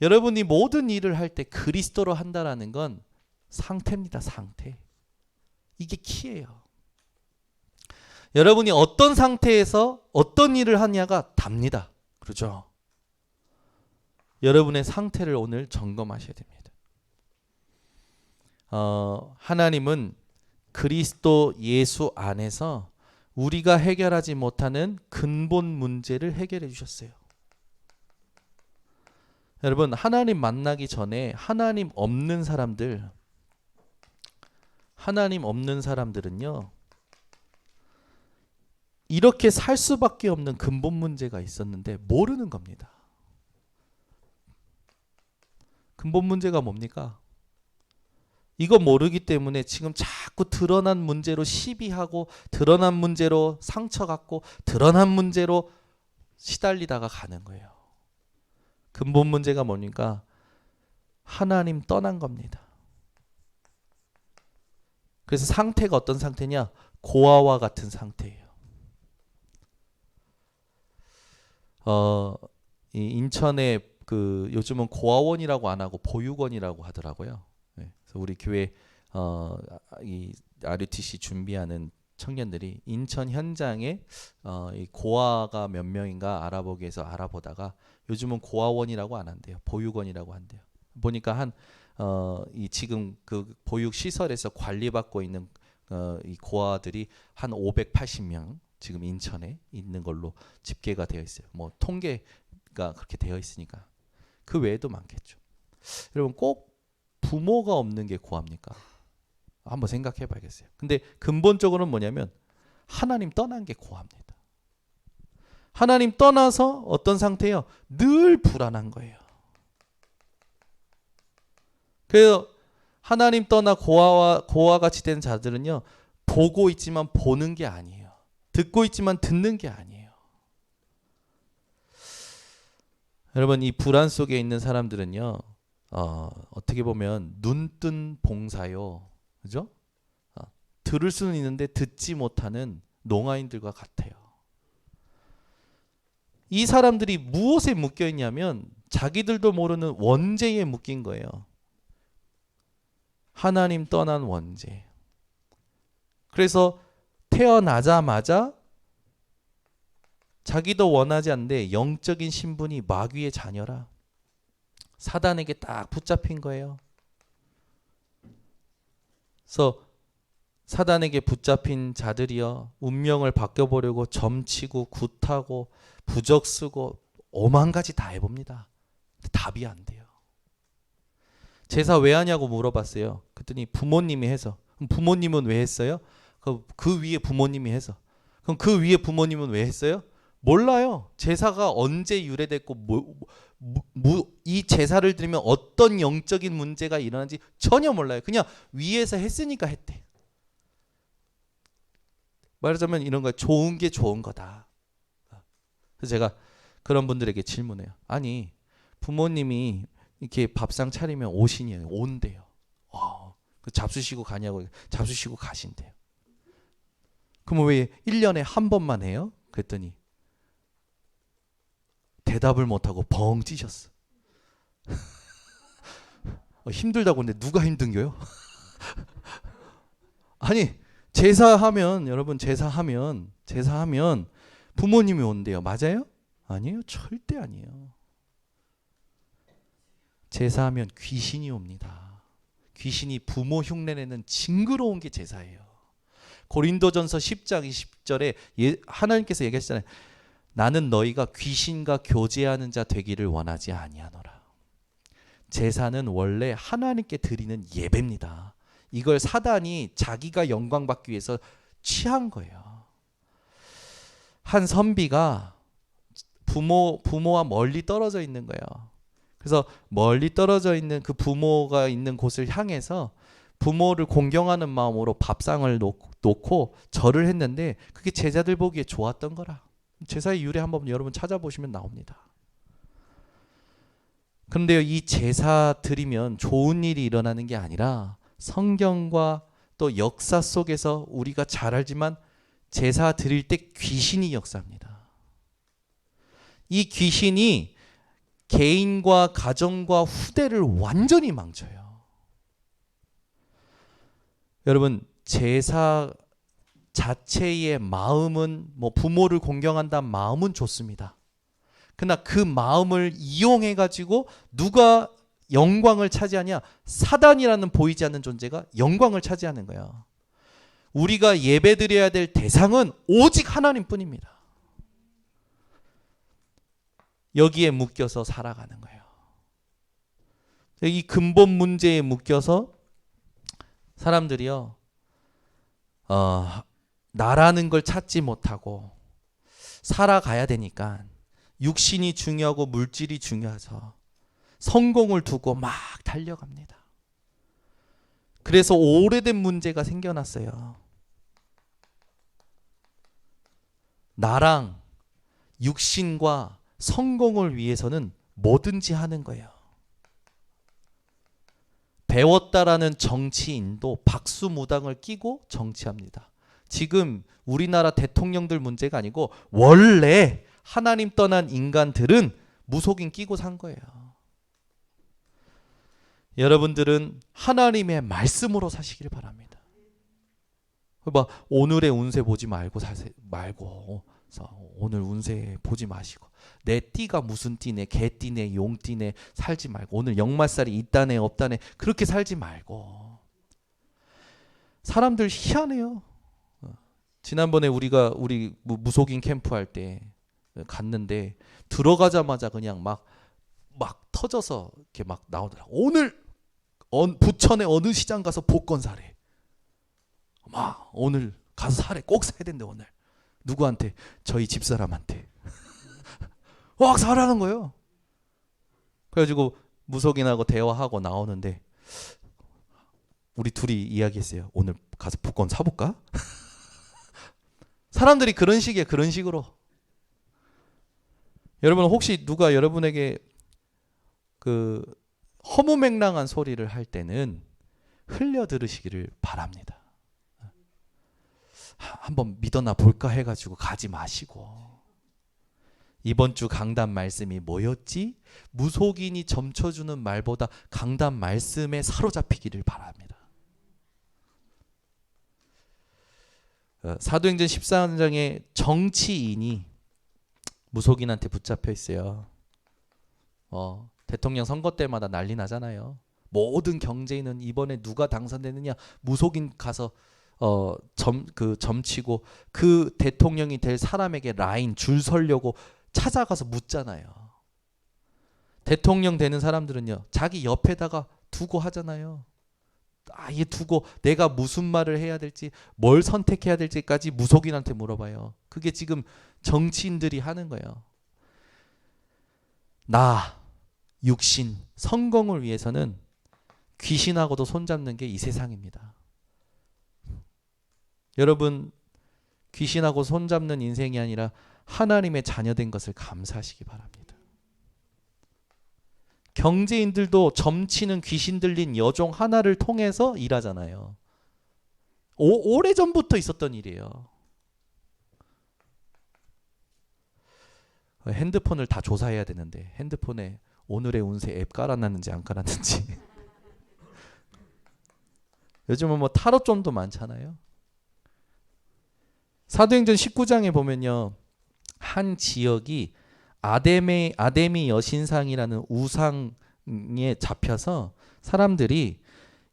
여러분이 모든 일을 할 때 그리스도로 한다라는 건 상태입니다. 상태. 이게 키예요. 여러분이 어떤 상태에서 어떤 일을 하냐가 답니다. 그렇죠? 여러분의 상태를 오늘 점검하셔야 됩니다. 하나님은 그리스도 예수 안에서 우리가 해결하지 못하는 근본 문제를 해결해 주셨어요. 여러분 하나님 만나기 전에 하나님 없는 사람들은요 이렇게 살 수밖에 없는 근본 문제가 있었는데 모르는 겁니다. 근본 문제가 뭡니까? 이거 모르기 때문에 지금 자꾸 드러난 문제로 시비하고 드러난 문제로 상처받고 드러난 문제로 시달리다가 가는 거예요. 근본 문제가 뭡니까? 하나님 떠난 겁니다. 그래서 상태가 어떤 상태냐? 고아와 같은 상태예요. 이 인천에 요즘은 고아원이라고 안 하고 보육원이라고 하더라고요. 그래서 우리 교회 이 RUTC 준비하는 청년들이 인천 현장에 이 고아가 몇 명인가 알아보기 위해서 알아보다가 요즘은 고아원이라고 안 한대요. 보육원이라고 한대요. 보니까 이 지금 그 보육 시설에서 관리받고 있는 이 고아들이 한 580명 지금 인천에 있는 걸로 집계가 되어 있어요. 뭐 통계가 그렇게 되어 있으니까 그 외에도 많겠죠. 여러분 꼭 부모가 없는 게 고아입니까? 한번 생각해 봐야겠어요. 근데 근본적으로는 뭐냐면 하나님 떠난 게 고아입니다. 하나님 떠나서 어떤 상태예요? 늘 불안한 거예요. 그래서 하나님 떠나 고아와 같이 된 자들은요 보고 있지만 보는 게 아니에요. 듣고 있지만 듣는 게 아니에요. 여러분 이 불안 속에 있는 사람들은요 어떻게 보면 눈뜬 봉사요, 그죠? 들을 수는 있는데 듣지 못하는 농아인들과 같아요. 이 사람들이 무엇에 묶여 있냐면 자기들도 모르는 원죄에 묶인 거예요. 하나님 떠난 원죄. 그래서 태어나자마자 자기도 원하지 않는데 영적인 신분이 마귀의 자녀라. 사단에게 딱 붙잡힌 거예요. 그래서 사단에게 붙잡힌 자들이여 운명을 바꿔보려고 점치고 굿하고 부적 쓰고 오만 가지 다 해봅니다. 답이 안 돼요. 제사 왜 하냐고 물어봤어요. 그랬더니 부모님이 해서. 그럼 부모님은 왜 했어요? 그 위에 부모님이 해서. 그럼 그 위에 부모님은 왜 했어요? 몰라요. 제사가 언제 유래됐고 이 제사를 드리면 어떤 영적인 문제가 일어나는지 전혀 몰라요. 그냥 위에서 했으니까 했대. 말하자면 이런 거야. 좋은 게 좋은 거다. 그래서 제가 그런 분들에게 질문해요. 아니 부모님이 이렇게 밥상 차리면 오신이에요. 온대요. 잡수시고 가냐고. 잡수시고 가신대요. 그럼 왜 1년에 한 번만 해요? 그랬더니 대답을 못하고 벙 찌셨어. 힘들다고. 근데 누가 힘든겨요? 아니 제사하면 여러분 제사하면 부모님이 온대요. 맞아요? 아니에요. 절대 아니에요. 제사하면 귀신이 옵니다. 귀신이 부모 흉내내는 징그러운 게 제사예요. 고린도전서 10장 20절에 하나님께서 얘기하시잖아요. 나는 너희가 귀신과 교제하는 자 되기를 원하지 아니하노라. 제사는 원래 하나님께 드리는 예배입니다. 이걸 사단이 자기가 영광 받기 위해서 취한 거예요. 한 선비가 부모와 멀리 떨어져 있는 거예요. 그래서 멀리 떨어져 있는 그 부모가 있는 곳을 향해서 부모를 공경하는 마음으로 밥상을 놓고 절을 했는데 그게 제자들 보기에 좋았던 거라. 제사의 유래 한번 여러분 찾아보시면 나옵니다. 그런데요, 이 제사 드리면 좋은 일이 일어나는 게 아니라 성경과 또 역사 속에서 우리가 잘 알지만 제사 드릴 때 귀신이 역사합니다. 이 귀신이 개인과 가정과 후대를 완전히 망쳐요. 여러분 제사 자체의 마음은 부모를 공경한다는 마음은 좋습니다. 그러나 그 마음을 이용해 가지고 누가 영광을 차지하냐? 사단이라는 보이지 않는 존재가 영광을 차지하는 거예요. 우리가 예배드려야 될 대상은 오직 하나님뿐입니다. 여기에 묶여서 살아가는 거예요. 이 근본 문제에 묶여서 사람들이요, 나라는 걸 찾지 못하고 살아가야 되니까 육신이 중요하고 물질이 중요해서 성공을 두고 막 달려갑니다. 그래서 오래된 문제가 생겨났어요. 나랑 육신과 성공을 위해서는 뭐든지 하는 거예요. 배웠다라는 정치인도 박수무당을 끼고 정치합니다. 지금 우리나라 대통령들 문제가 아니고 원래 하나님 떠난 인간들은 무속인 끼고 산 거예요. 여러분들은 하나님의 말씀으로 사시길 바랍니다. 오늘의 운세 보지 말고 오늘 운세 보지 마시고 내 띠가 무슨 띠네, 개띠네, 용띠네 살지 말고 오늘 역말살이 있다네 없다네 그렇게 살지 말고. 사람들 희한해요. 지난번에 우리 무속인 캠프 할 때 갔는데 들어가자마자 그냥 막 터져서 이렇게 막 나오더라. 오늘 부천의 어느 시장 가서 복권 사래. 오늘 가서 사래. 꼭 사야 된대 오늘. 누구한테? 저희 집사람한테. 막 사라는 거예요. 그래가지고 무속인하고 대화하고 나오는데 우리 둘이 이야기했어요. 오늘 가서 복권 사볼까? 사람들이 그런 식으로. 여러분 혹시 누가 여러분에게 그 허무맹랑한 소리를 할 때는 흘려 들으시기를 바랍니다. 한번 믿어나 볼까 해가지고 가지 마시고. 이번 주 강단 말씀이 뭐였지? 무속인이 점쳐주는 말보다 강단 말씀에 사로잡히기를 바랍니다. 사도행전 14장에 정치인이 무속인한테 붙잡혀 있어요. 대통령 선거 때마다 난리 나잖아요. 모든 경제인은 이번에 누가 당선되느냐 무속인 가서 점치고 그 대통령이 될 사람에게 라인 줄 서려고 찾아가서 묻잖아요. 대통령 되는 사람들은요 자기 옆에다가 두고 하잖아요. 아예 두고 내가 무슨 말을 해야 될지 뭘 선택해야 될지까지 무속인한테 물어봐요. 그게 지금 정치인들이 하는 거예요. 나 육신 성공을 위해서는 귀신하고도 손잡는 게 이 세상입니다. 여러분 귀신하고 손잡는 인생이 아니라 하나님의 자녀된 것을 감사하시기 바랍니다. 경제인들도 점치는 귀신 들린 여종 하나를 통해서 일하잖아요. 오래전부터 있었던 일이에요. 핸드폰을 다 조사해야 되는데 핸드폰에 오늘의 운세 앱 깔아놨는지 안 깔았는지 요즘은 뭐 타로점도 많잖아요. 사도행전 19장에 보면요 한 지역이 아데미 여신상이라는 우상에 잡혀서 사람들이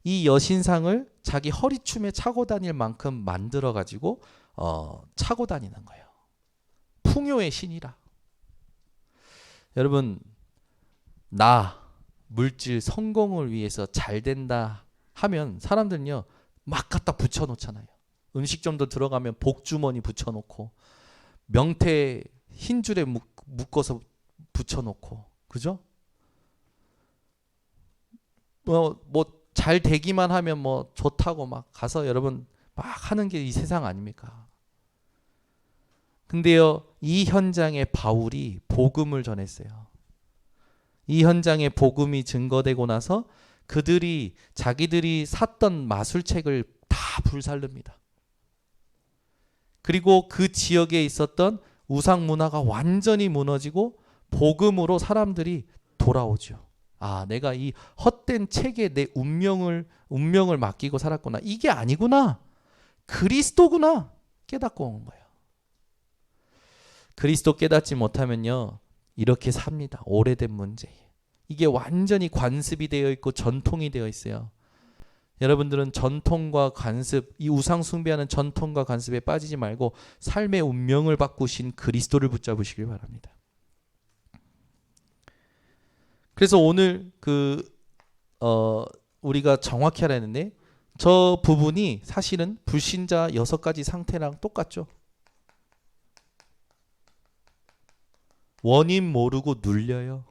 이 여신상을 자기 허리춤에 차고 다닐 만큼 만들어 가지고 차고 다니는 거예요. 풍요의 신이라. 여러분 나 물질 성공을 위해서 잘 된다 하면 사람들은요 막 갖다 붙여놓잖아요. 음식점도 들어가면 복주머니 붙여놓고 명태 흰 줄에 묶어서 붙여놓고 그죠? 뭐 잘 되기만 하면 뭐 좋다고 막 가서 여러분 막 하는 게 이 세상 아닙니까? 근데요 이 현장에 바울이 복음을 전했어요. 이 현장에 복음이 증거되고 나서 그들이 자기들이 샀던 마술책을 다 불살릅니다. 그리고 그 지역에 있었던 우상 문화가 완전히 무너지고 복음으로 사람들이 돌아오죠. 아, 내가 이 헛된 책에 내 운명을 맡기고 살았구나. 이게 아니구나. 그리스도구나. 깨닫고 온 거예요. 그리스도 깨닫지 못하면요. 이렇게 삽니다. 오래된 문제. 이게 완전히 관습이 되어 있고 전통이 되어 있어요. 여러분들은 전통과 관습, 이 우상 숭배하는 전통과 관습에 빠지지 말고 삶의 운명을 바꾸신 그리스도를 붙잡으시길 바랍니다. 그래서 오늘 우리가 정확히 알아야 하는데 저 부분이 사실은 불신자 6가지 상태랑 똑같죠. 원인 모르고 눌려요.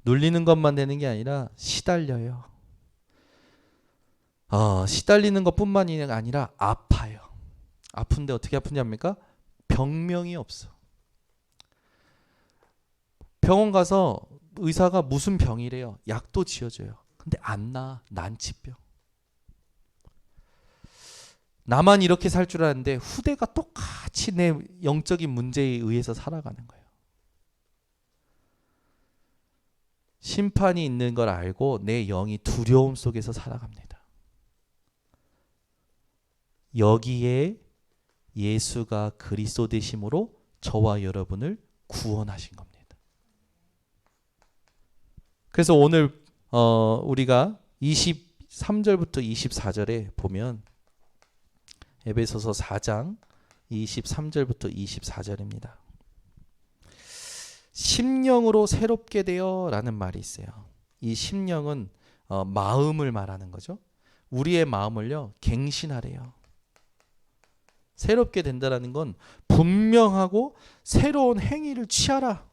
눌리는 것만 되는 게 아니라 시달려요. 시달리는 것뿐만이 아니라 아파요. 아픈데 어떻게 아픈지 압니까? 병명이 없어. 병원 가서 의사가 무슨 병이래요. 약도 지어줘요. 근데 안 나. 난치병. 나만 이렇게 살 줄 알았는데 후대가 똑같이 내 영적인 문제에 의해서 살아가는 거예요. 심판이 있는 걸 알고 내 영이 두려움 속에서 살아갑니다. 여기에 예수가 그리스도 되심으로 저와 여러분을 구원하신 겁니다. 그래서 오늘 우리가 23절부터 24절에 보면 에베소서 4장 23절부터 24절입니다. 심령으로 새롭게 되어 라는 말이 있어요. 이 심령은 마음을 말하는 거죠. 우리의 마음을요 갱신하래요. 새롭게 된다라는 건 분명하고 새로운 행위를 취하라.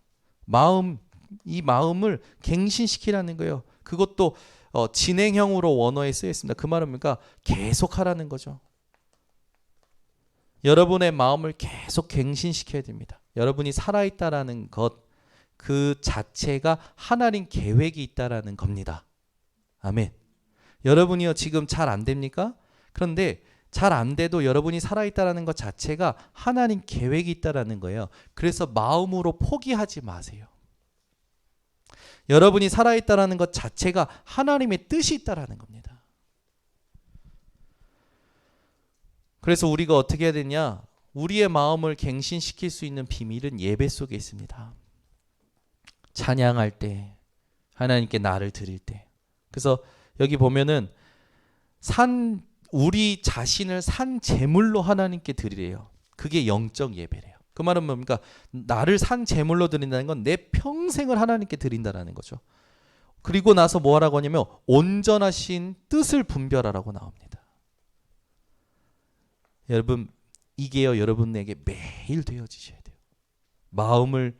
이 마음을 갱신시키라는 거예요. 그것도 진행형으로 원어에 쓰여 있습니다. 그 말은 뭡니까? 계속 하라는 거죠. 여러분의 마음을 계속 갱신시켜야 됩니다. 여러분이 살아있다라는 것 그 자체가 하나님 계획이 있다라는 겁니다. 아멘. 여러분이요 지금 잘 안 됩니까? 그런데 잘 안 돼도 여러분이 살아있다라는 것 자체가 하나님 계획이 있다라는 거예요. 그래서 마음으로 포기하지 마세요. 여러분이 살아있다라는 것 자체가 하나님의 뜻이 있다라는 겁니다. 그래서 우리가 어떻게 해야 되냐? 우리의 마음을 갱신시킬 수 있는 비밀은 예배 속에 있습니다. 찬양할 때, 하나님께 나를 드릴 때. 그래서 여기 보면은 우리 자신을 산 제물로 하나님께 드리래요. 그게 영적 예배래요. 그 말은 뭡니까? 나를 산 제물로 드린다는 건 내 평생을 하나님께 드린다는 거죠. 그리고 나서 뭐 하라고 하냐면 온전하신 뜻을 분별하라고 나옵니다. 여러분, 이게요, 여러분에게 매일 되어지셔야 돼요. 마음을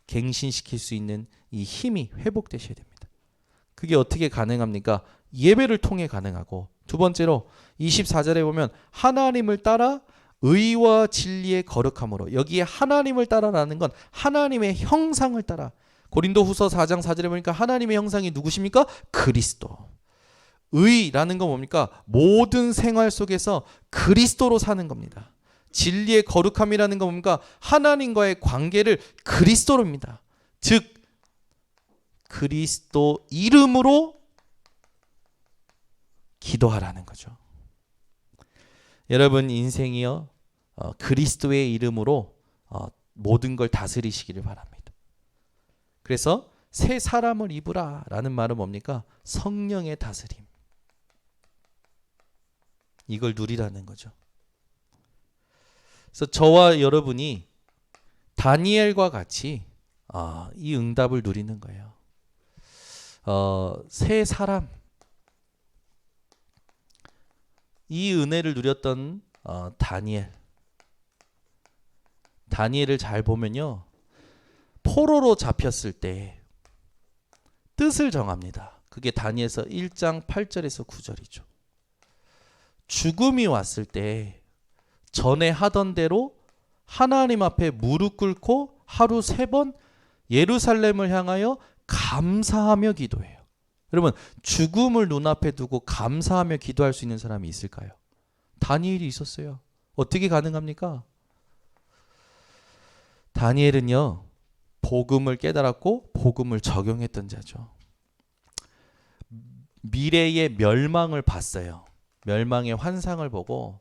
갱신시킬 수 있는 이 힘이 회복되셔야 됩니다. 그게 어떻게 가능합니까? 예배를 통해 가능하고, 두 번째로 24절에 보면 하나님을 따라 의와 진리의 거룩함으로, 여기에 하나님을 따라라는 건 하나님의 형상을 따라. 고린도후서 4장 4절에 보니까 하나님의 형상이 누구십니까? 그리스도. 의라는 건 뭡니까? 모든 생활 속에서 그리스도로 사는 겁니다. 진리의 거룩함이라는 건 뭡니까? 하나님과의 관계를 그리스도로입니다. 즉 그리스도 이름으로 기도하라는 거죠. 여러분 인생이요, 그리스도의 이름으로 모든 걸 다스리시기를 바랍니다. 그래서 새 사람을 입으라 라는 말은 뭡니까? 성령의 다스림. 이걸 누리라는 거죠. 그래서 저와 여러분이 다니엘과 같이 이 응답을 누리는 거예요. 새 사람, 이 은혜를 누렸던 다니엘을 잘 보면요, 포로로 잡혔을 때 뜻을 정합니다. 그게 다니엘서 1장 8절에서 9절이죠. 죽음이 왔을 때 전에 하던 대로 하나님 앞에 무릎 꿇고 하루 3번 예루살렘을 향하여 감사하며 기도해요. 여러분, 죽음을 눈앞에 두고 감사하며 기도할 수 있는 사람이 있을까요? 다니엘이 있었어요. 어떻게 가능합니까? 다니엘은요, 복음을 깨달았고 복음을 적용했던 자죠. 미래의 멸망을 봤어요. 멸망의 환상을 보고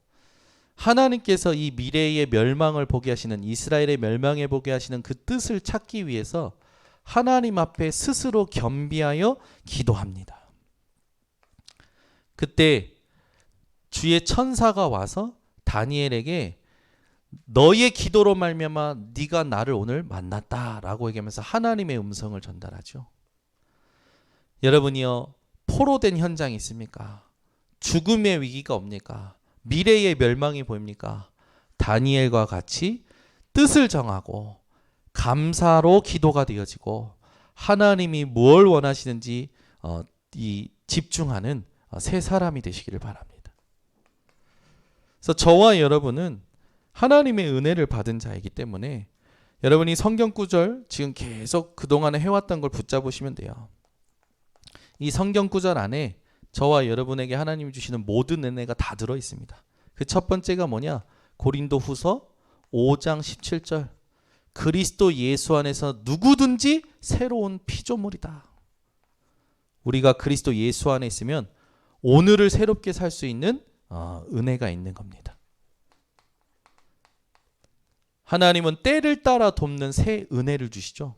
하나님께서 이 미래의 멸망을 보게 하시는, 이스라엘의 멸망에 보게 하시는 그 뜻을 찾기 위해서 하나님 앞에 스스로 겸비하여 기도합니다. 그때 주의 천사가 와서 다니엘에게 너의 기도로 말미암아 네가 나를 오늘 만났다라고 얘기하면서 하나님의 음성을 전달하죠. 여러분이요, 포로된 현장이 있습니까? 죽음의 위기가 옵니까? 미래의 멸망이 보입니까? 다니엘과 같이 뜻을 정하고 감사로 기도가 되어지고 하나님이 무엇을 원하시는지 이 집중하는 새 사람이 되시기를 바랍니다. 그래서 저와 여러분은 하나님의 은혜를 받은 자이기 때문에 여러분이 성경 구절 지금 계속 그동안에 해왔던 걸 붙잡으시면 돼요. 이 성경 구절 안에 저와 여러분에게 하나님이 주시는 모든 은혜가 다 들어 있습니다. 그 첫 번째가 뭐냐? 고린도후서 5장 17절. 그리스도 예수 안에서 누구든지 새로운 피조물이다. 우리가 그리스도 예수 안에 있으면 오늘을 새롭게 살 수 있는 은혜가 있는 겁니다. 하나님은 때를 따라 돕는 새 은혜를 주시죠.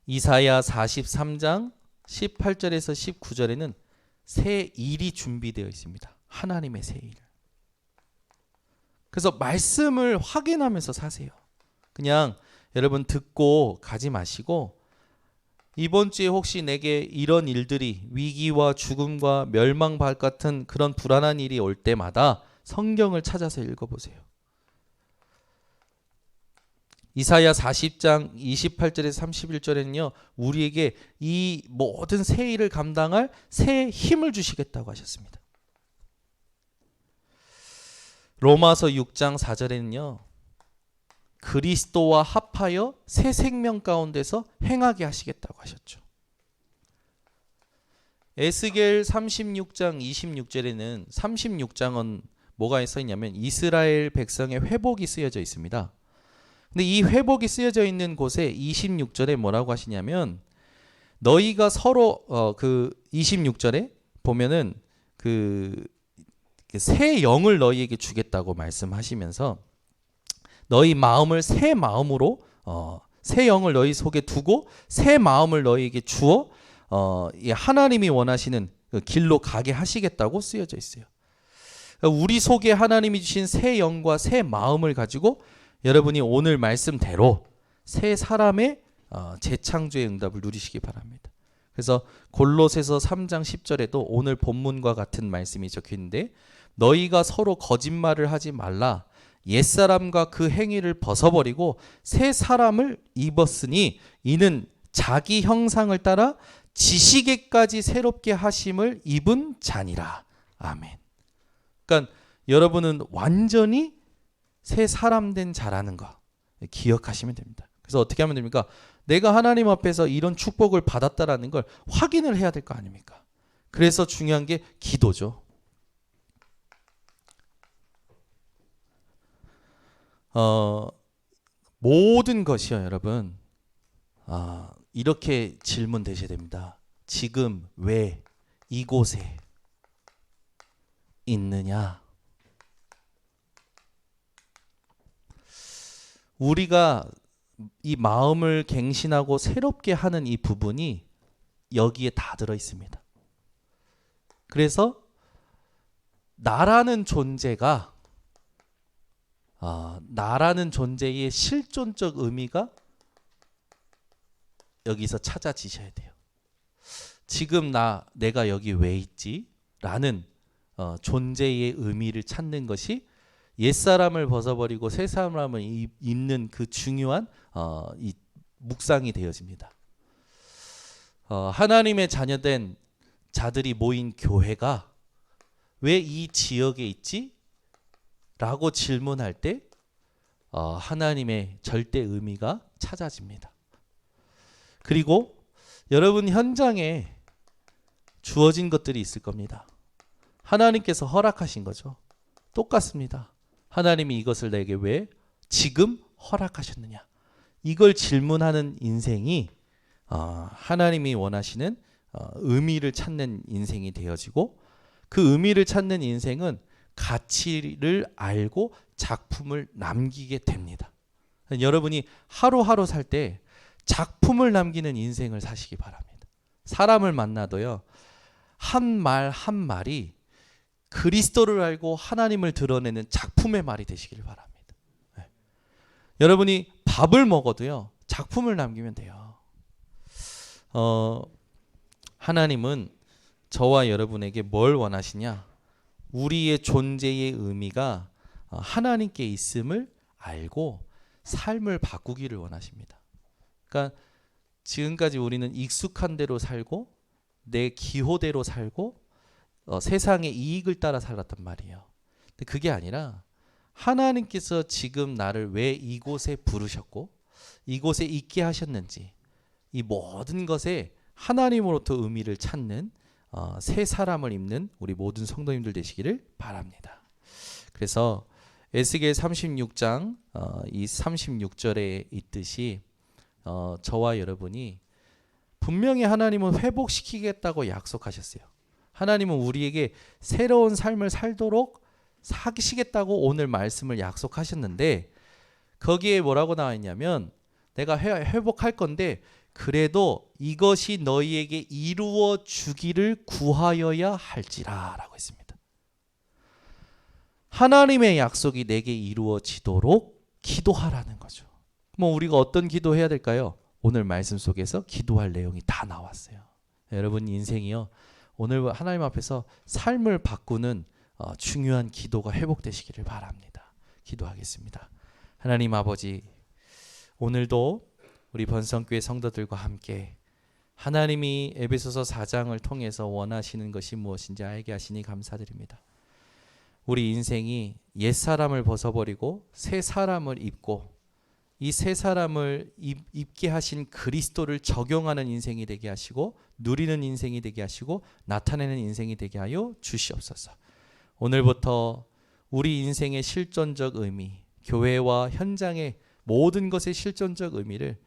이사야 43장 18절에서 19절에는 새 일이 준비되어 있습니다. 하나님의 새 일. 그래서 말씀을 확인하면서 사세요. 그냥 여러분 듣고 가지 마시고 이번 주에 혹시 내게 이런 일들이, 위기와 죽음과 멸망 같은 그런 불안한 일이 올 때마다 성경을 찾아서 읽어보세요. 이사야 40장 28절에서 31절에는요, 우리에게 이 모든 새 일을 감당할 새 힘을 주시겠다고 하셨습니다. 로마서 6장 4절에는요, 그리스도와 합하여 새 생명 가운데서 행하게 하시겠다고 하셨죠. 에스겔 36장 26절에는 36장은 뭐가 써 있냐면 이스라엘 백성의 회복이 쓰여져 있습니다. 근데 이 회복이 쓰여져 있는 곳에 26절에 뭐라고 하시냐면 너희가 서로 그 26절에 보면은 새 영을 너희에게 주겠다고 말씀하시면서 너희 마음을 새 마음으로 새 영을 너희 속에 두고 새 마음을 너희에게 주어 하나님이 원하시는 그 길로 가게 하시겠다고 쓰여져 있어요. 우리 속에 하나님이 주신 새 영과 새 마음을 가지고 여러분이 오늘 말씀대로 새 사람의 재창조의 응답을 누리시기 바랍니다. 그래서 골로새서 3장 10절에도 오늘 본문과 같은 말씀이 적혀 있는데 너희가 서로 거짓말을 하지 말라. 옛사람과 그 행위를 벗어버리고 새 사람을 입었으니 이는 자기 형상을 따라 지식에까지 새롭게 하심을 입은 자니라. 아멘. 그러니까 여러분은 완전히 새 사람 된 자라는 거 기억하시면 됩니다. 그래서 어떻게 하면 됩니까? 내가 하나님 앞에서 이런 축복을 받았다라는 걸 확인을 해야 될 거 아닙니까? 그래서 중요한 게 기도죠. 모든 것이요, 여러분. 이렇게 질문되셔야 됩니다. 지금 왜 이곳에 있느냐? 우리가 이 마음을 갱신하고 새롭게 하는 이 부분이 여기에 다 들어 있습니다. 그래서 나라는 존재가 나라는 존재의 실존적 의미가 여기서 찾아지셔야 돼요. 지금 내가 여기 왜 있지? 라는 존재의 의미를 찾는 것이 옛사람을 벗어버리고 새 사람을 입는 그 중요한 이 묵상이 되어집니다. 하나님의 자녀된 자들이 모인 교회가 왜 이 지역에 있지? 라고 질문할 때 하나님의 절대 의미가 찾아집니다. 그리고 여러분 현장에 주어진 것들이 있을 겁니다. 하나님께서 허락하신 거죠. 똑같습니다. 하나님이 이것을 내게 왜 지금 허락하셨느냐? 이걸 질문하는 인생이 하나님이 원하시는 의미를 찾는 인생이 되어지고 그 의미를 찾는 인생은 가치를 알고 작품을 남기게 됩니다. 여러분이 하루하루 살 때 작품을 남기는 인생을 사시기 바랍니다. 사람을 만나도요. 한 말 한 말이 그리스도를 알고 하나님을 드러내는 작품의 말이 되시길 바랍니다. 네. 여러분이 밥을 먹어도요. 작품을 남기면 돼요. 하나님은 저와 여러분에게 뭘 원하시냐? 우리의 존재의 의미가 하나님께 있음을 알고 삶을 바꾸기를 원하십니다. 그러니까 지금까지 우리는 익숙한 대로 살고 내 기호대로 살고 세상의 이익을 따라 살았단 말이에요. 근데 그게 아니라 하나님께서 지금 나를 왜 이곳에 부르셨고 이곳에 있게 하셨는지 이 모든 것에 하나님으로부터 의미를 찾는 새 사람을 입는 우리 모든 성도님들 되시기를 바랍니다. 그래서 에스겔 36장 이 36절에 있듯이 저와 여러분이 분명히 하나님은 회복시키겠다고 약속하셨어요. 하나님은 우리에게 새로운 삶을 살도록 사시겠다고 오늘 말씀을 약속하셨는데 거기에 뭐라고 나와 있냐면 내가 회복할 건데 그래도 이것이 너희에게 이루어 주기를 구하여야 할지라 라고 했습니다. 하나님의 약속이 내게 이루어지도록 기도하라는 거죠. 뭐 우리가 어떤 기도해야 될까요? 오늘 말씀 속에서 기도할 내용이 다 나왔어요. 여러분 인생이요. 오늘 하나님 앞에서 삶을 바꾸는 중요한 기도가 회복되시기를 바랍니다. 기도하겠습니다. 하나님 아버지, 오늘도 우리 번성교회 성도들과 함께 하나님이 에베소서 4장을 통해서 원하시는 것이 무엇인지 알게 하시니 감사드립니다. 우리 인생이 옛사람을 벗어버리고 새 사람을 입고 이 새 사람을 입게 하신 그리스도를 적용하는 인생이 되게 하시고 누리는 인생이 되게 하시고 나타내는 인생이 되게 하여 주시옵소서. 오늘부터 우리 인생의 실존적 의미, 교회와 현장의 모든 것의 실존적 의미를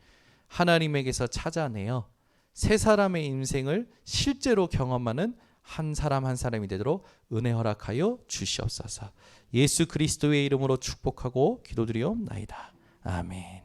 하나님에게서 찾아내어 새 사람의 인생을 실제로 경험하는 한 사람 한 사람이 되도록 은혜 허락하여 주시옵소서. 예수 그리스도의 이름으로 축복하고 기도드리옵나이다. 아멘.